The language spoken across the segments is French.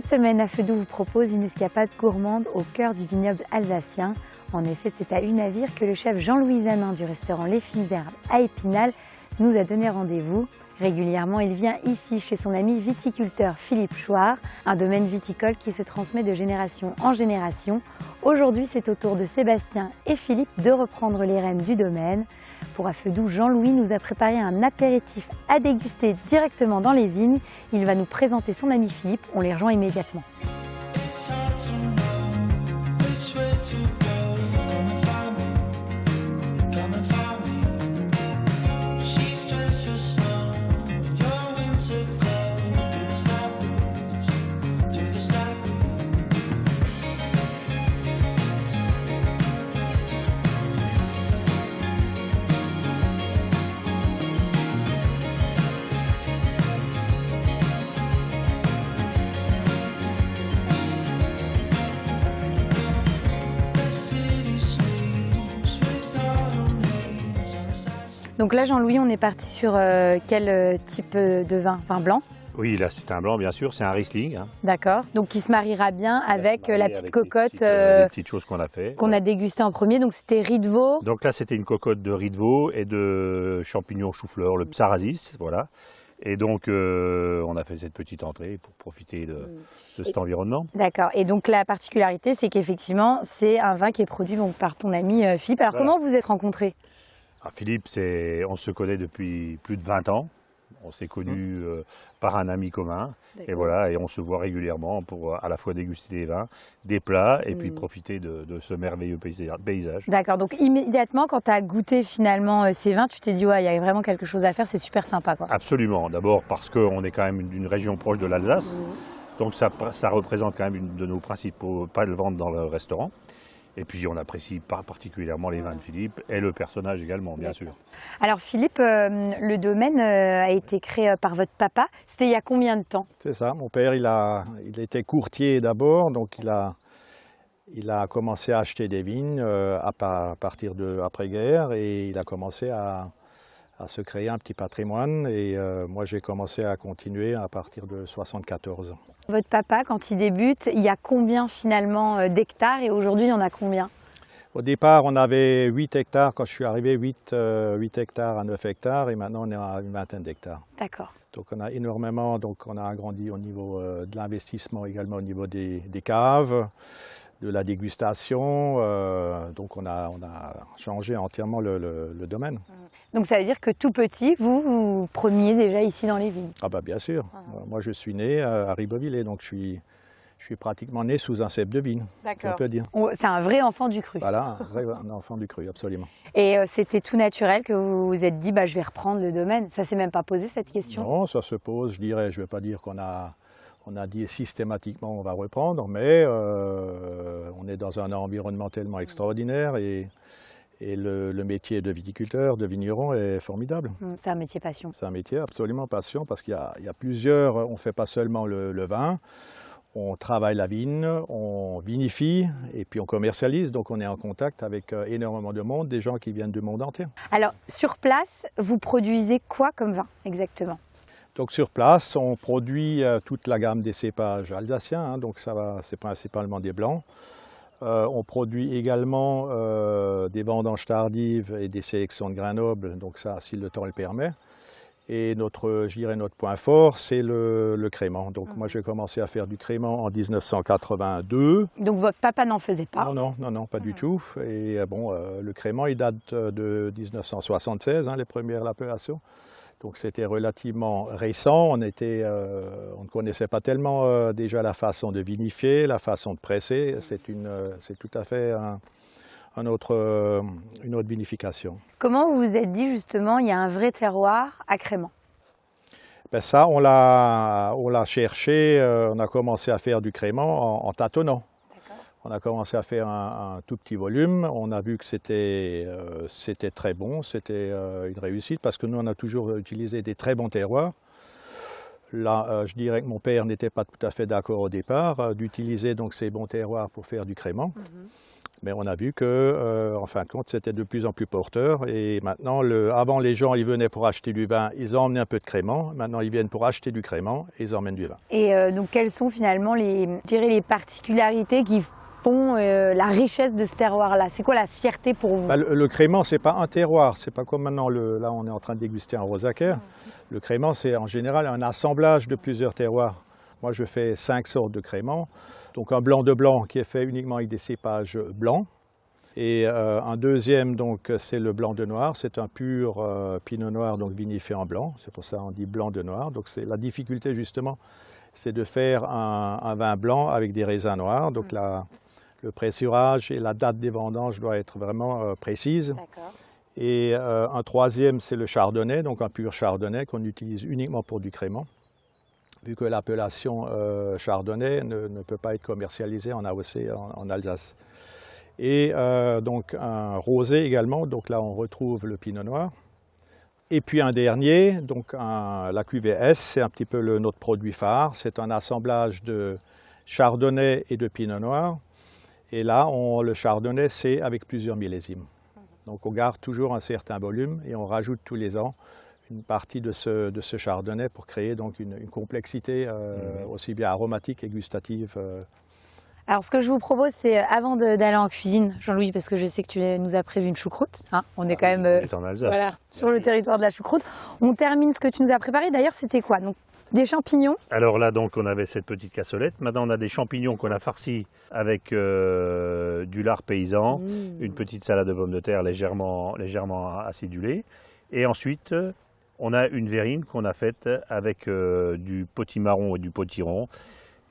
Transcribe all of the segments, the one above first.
Cette semaine, à Fedoux vous propose une escapade gourmande au cœur du vignoble alsacien. En effet, c'est à Unavir que le chef Jean-Louis Zanin du restaurant Les Fines Herbes à Épinal nous a donné rendez-vous. Régulièrement, il vient ici chez son ami viticulteur Philippe Chouard, un domaine viticole qui se transmet de génération en génération. Aujourd'hui, c'est au tour de Sébastien et Philippe de reprendre les rênes du domaine. Pour Affedou, Jean-Louis nous a préparé un apéritif à déguster directement dans les vignes. Il va nous présenter son ami Philippe, on les rejoint immédiatement. Donc là, Jean-Louis, on est parti sur quel type de vin? Vin blanc? Oui, là c'est un blanc bien sûr, c'est un Riesling. Hein. D'accord, donc qui se mariera bien avec la petite cocotte les petites choses qu'on a fait. Qu'on a dégusté en premier, donc c'était riz de veau. Donc là c'était une cocotte de riz de veau et de champignons chou-fleur, le psarasis, voilà. Et donc on a fait cette petite entrée pour profiter de cet environnement. D'accord, et donc la particularité c'est qu'effectivement c'est un vin qui est produit donc, par ton ami Philippe. Alors voilà. Comment vous êtes rencontrés? Philippe, on se connaît depuis plus de 20 ans. On s'est connus par un ami commun. Et voilà, et on se voit régulièrement pour à la fois déguster des vins, des plats et puis profiter de ce merveilleux paysage. D'accord, donc immédiatement quand tu as goûté finalement ces vins, tu t'es dit ouais, il y a vraiment quelque chose à faire, c'est super sympa quoi. Absolument, d'abord parce qu'on est quand même d'une région proche de l'Alsace. Donc ça représente quand même une de nos principaux pas de vente dans le restaurant. Et puis on apprécie particulièrement les vins de Philippe et le personnage également, bien sûr. Alors Philippe, le domaine a été créé par votre papa. C'était il y a combien de temps? C'est ça, mon père il était courtier d'abord, donc il a commencé à acheter des vignes à partir de l'après-guerre et il a commencé à se créer un petit patrimoine et moi j'ai commencé à continuer à partir de 74. Votre papa, quand il débute, il y a combien finalement d'hectares et aujourd'hui il y en a combien? Au départ on avait 8 hectares, quand je suis arrivé 8 hectares à 9 hectares et maintenant on est à une vingtaine d'hectares. D'accord. Donc on a énormément, donc on a agrandi au niveau de l'investissement également au niveau des caves, de la dégustation, donc on a changé entièrement le domaine. Donc ça veut dire que tout petit, vous preniez déjà ici dans les vignes? Ah bah bien sûr, moi je suis né à Ribeauvillé, donc je suis pratiquement né sous un cep de vigne, on peut dire. C'est un vrai enfant du cru. Voilà, un enfant du cru, absolument. Et c'était tout naturel que vous vous êtes dit, bah, je vais reprendre le domaine? Ça ne s'est même pas posé cette question? Non, ça se pose, je dirais, je ne vais pas dire qu'on a dit systématiquement on va reprendre, mais on est dans un environnement tellement extraordinaire et le métier de viticulteur, de vigneron est formidable. C'est un métier passion. C'est un métier absolument passion parce qu'il y a plusieurs, on ne fait pas seulement le vin, on travaille la vigne, on vinifie et puis on commercialise, donc on est en contact avec énormément de monde, des gens qui viennent du monde entier. Alors sur place, vous produisez quoi comme vin exactement? Donc sur place, on produit toute la gamme des cépages alsaciens, hein, donc c'est principalement des blancs. On produit également des vendanges tardives et des sélections de grains nobles, donc ça si le temps le permet. Et notre point fort, c'est le crément. Donc moi j'ai commencé à faire du crément en 1982. Donc votre papa n'en faisait pas? Non, pas du tout. Et bon, le crément il date de 1976, hein, les premières appellations. Donc c'était relativement récent, on ne connaissait pas tellement déjà la façon de vinifier, la façon de presser, c'est tout à fait une autre vinification. Comment vous vous êtes dit justement, il y a un vrai terroir à Crément? Ben ça, on l'a cherché, on a commencé à faire du crément en tâtonnant. On a commencé à faire un tout petit volume, on a vu que c'était très bon, c'était une réussite parce que nous on a toujours utilisé des très bons terroirs. Là, je dirais que mon père n'était pas tout à fait d'accord au départ d'utiliser donc ces bons terroirs pour faire du crément. Mais on a vu que, en fin de compte, c'était de plus en plus porteur. Et maintenant, avant, les gens, ils venaient pour acheter du vin, ils emmenaient un peu de crément. Maintenant, ils viennent pour acheter du crément et ils emmènent du vin. Et donc, quelles sont finalement je dirais, les particularités qui font la richesse de ce terroir-là? C'est quoi la fierté pour vous? Le crément, ce n'est pas un terroir. C'est pas comme maintenant, là, on est en train de déguster un Rosacer. Le crément, c'est en général un assemblage de plusieurs terroirs. Moi, je fais 5 sortes de crément. Donc un blanc de blanc qui est fait uniquement avec des cépages blancs. Et un deuxième, donc, c'est le blanc de noir. C'est un pur pinot noir, donc vinifié en blanc. C'est pour ça qu'on dit blanc de noir. Donc c'est la difficulté, justement, c'est de faire un vin blanc avec des raisins noirs. Donc le pressurage et la date des vendanges doit être vraiment précise. Et un troisième, c'est le chardonnay, donc un pur chardonnay qu'on utilise uniquement pour du crément, vu que l'appellation chardonnay ne peut pas être commercialisée en AOC en Alsace. Et donc un rosé également, donc là on retrouve le pinot noir. Et puis un dernier, donc la cuvée S, c'est un petit peu notre produit phare, c'est un assemblage de chardonnay et de pinot noir. Et là, le chardonnay, c'est avec plusieurs millésimes. Donc on garde toujours un certain volume et on rajoute tous les ans une partie de ce chardonnay pour créer donc une complexité aussi bien aromatique et gustative. Alors ce que je vous propose, c'est avant d'aller en cuisine, Jean-Louis, parce que je sais que tu nous as prévu une choucroute, hein, on est quand même on est en Alsace. Voilà, sur le territoire de la choucroute. On termine ce que tu nous as préparé, d'ailleurs c'était quoi? Donc, des champignons. Alors là, donc, on avait cette petite cassolette. Maintenant, on a des champignons qu'on a farcis avec du lard paysan, une petite salade de pommes de terre légèrement acidulée. Et ensuite, on a une verrine qu'on a faite avec du potimarron et du potiron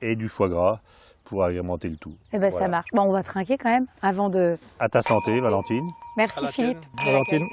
et du foie gras pour agrémenter le tout. Eh bien, ça marche. Bon, on va trinquer quand même avant de... À ta santé, Valentine. Merci Philippe. Valentine.